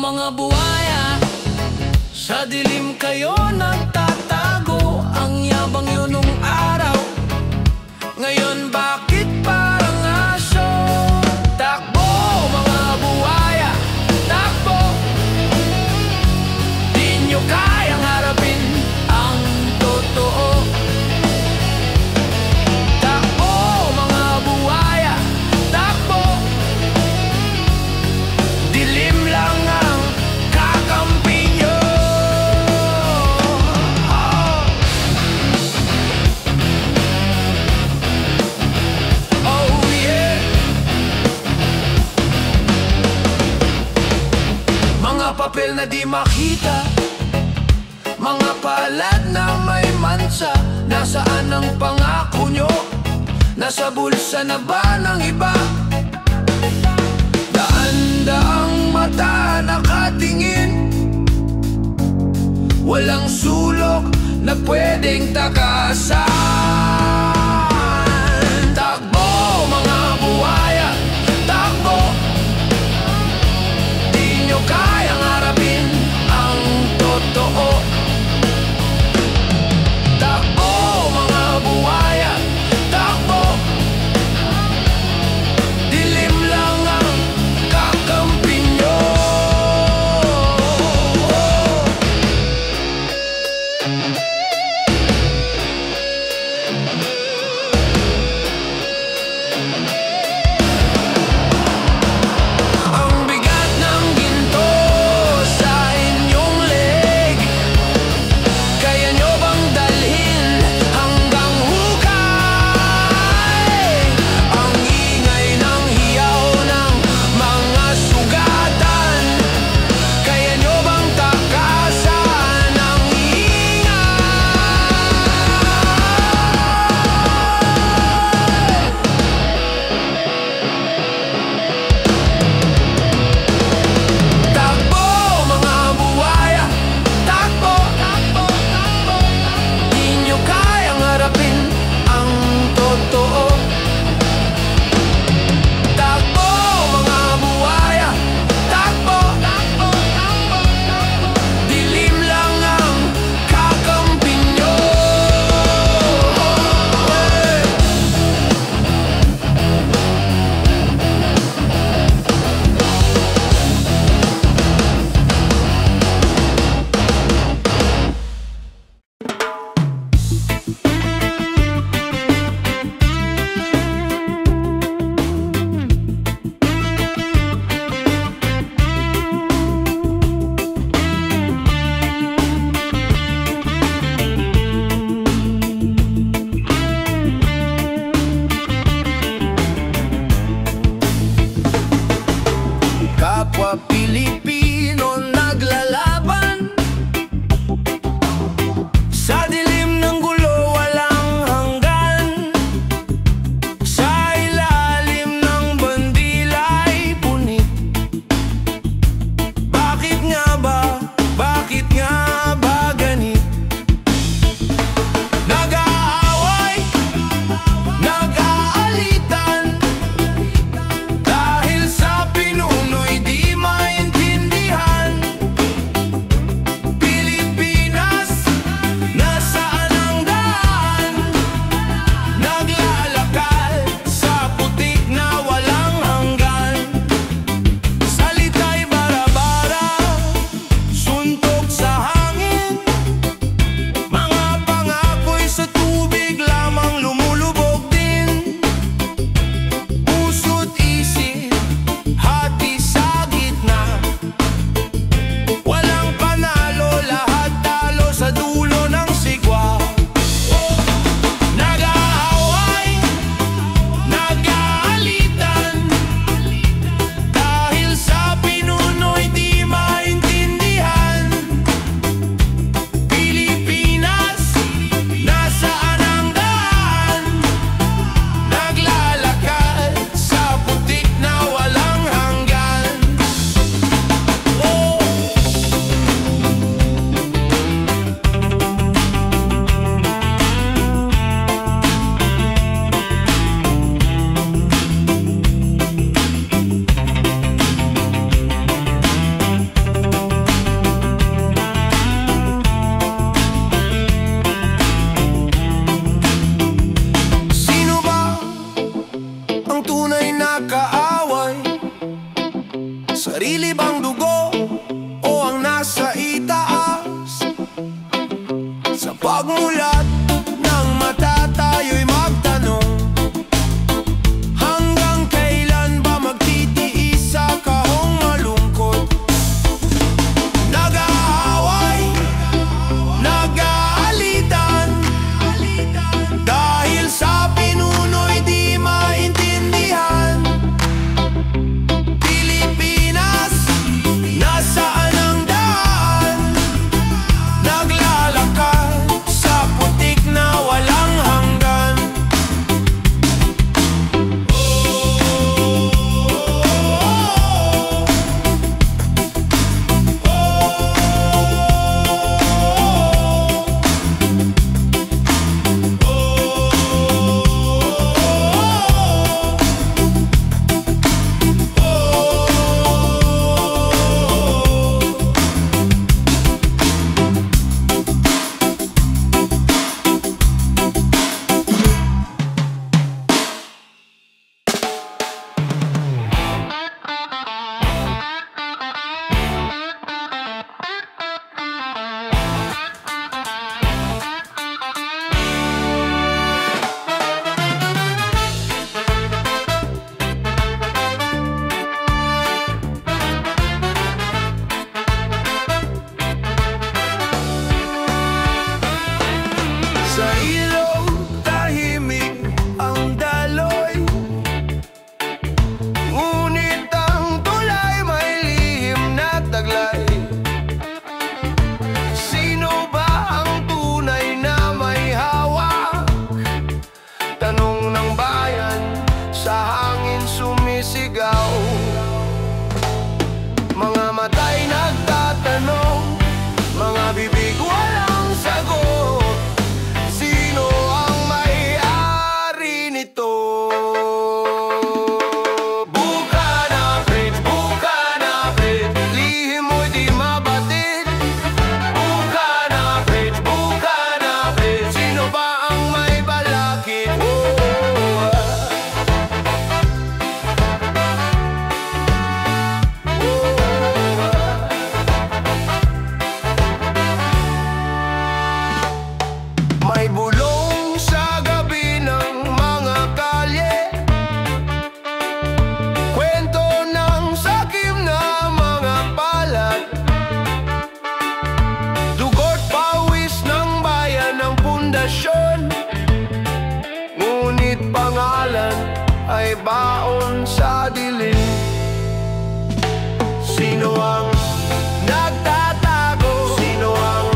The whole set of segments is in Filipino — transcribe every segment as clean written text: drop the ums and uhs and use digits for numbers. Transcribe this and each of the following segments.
Mga buhaya, sa dilim kayo nagtatago. Ang yabang yun nung araw, ngayon bakit parang aso? Takbo mga buhaya, takbo. Di nyo kayang harapin ang totoo. Takbo mga buhaya, takbo. Dilim lang ang kakampi nyo. Oh yeah. Mga papel na di makita, mga palad na may mansa. Nasaan ang pangako nyo? Nasa bulsa na ba ng iba? Daan-daang mata nakatingin, walang sulok na pwedeng takasan. Takbo mga buhaya, takbo. Di nyo kayang harapin ang totoo. Takbo mga buhaya, takbo. Dilim lang ang kakampi nyo. baon sa dilim. Sino ang nagtatago? Sino ang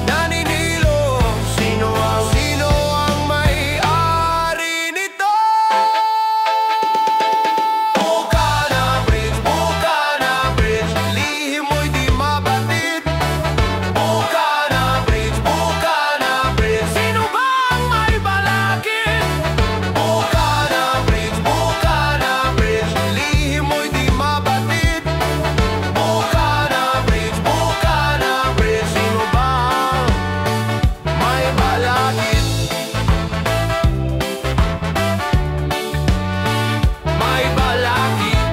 naninilo? Sino ang may-ari nito? Bukana Bridge, lihim mo'y di mabatid. Bukana Bridge, sino ba ang may balakid? Bukana Bridge, lihim mo'y di mabatid. Bukana Bridge, sino ba ang may balakid? May balakid.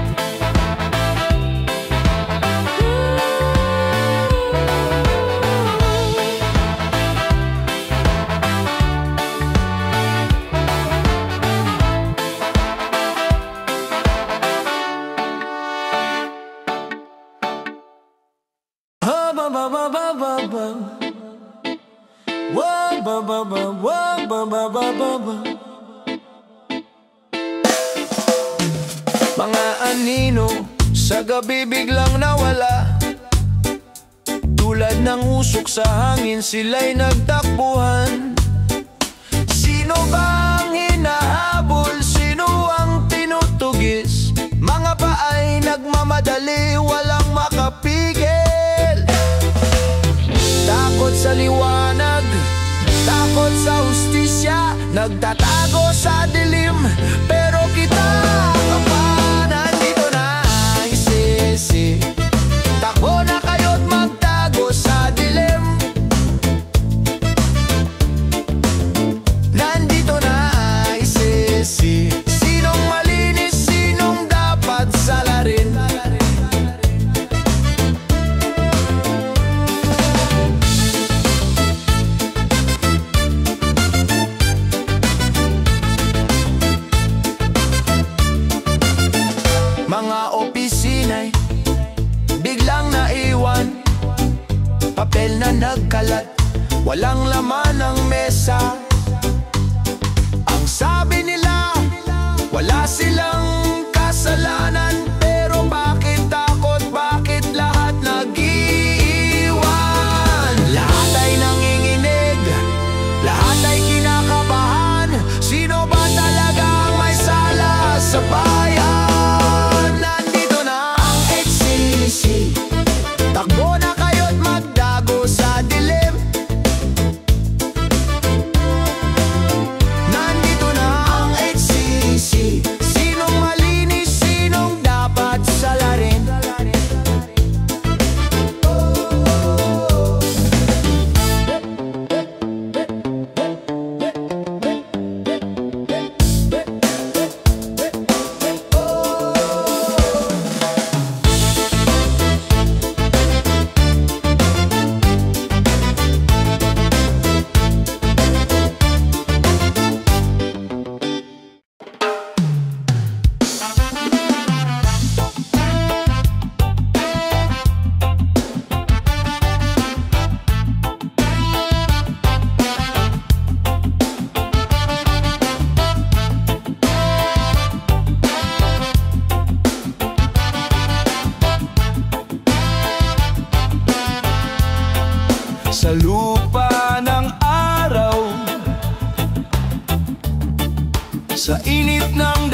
Mga anino sa gabi biglang nawala, tulad ng usok sa hangin sila'y nagtakbuhan. Sino bang hinahabol? Sino ang tinutugis? Mga paay nagmamadali, walang makapigil. Takot sa liwanag, takot sa hustisya, nagtatago sa dilim. Pero kita kapan, nandito na isisi. Takbo na kayo't magtago sa dilim. Nandito na isisi. Sinong malinis, sinong dapat salarin? Mga opisina'y biglang naiwan, papel na nagkalat, walang laman ng mesa. Ang sabi nila, wala silang kasalanan. Pero bakit takot? Bakit lahat nag-iiwan? Lahat ay nanginginig, lahat ay kinakabahan. Sino ba talaga ang may sala sa bayan? Takbo na kayo't magdago sa dilim. Nandito na ang HCC. Sinong malinis, sinong dapat salarin? Sa lupa ng araw, sa init ng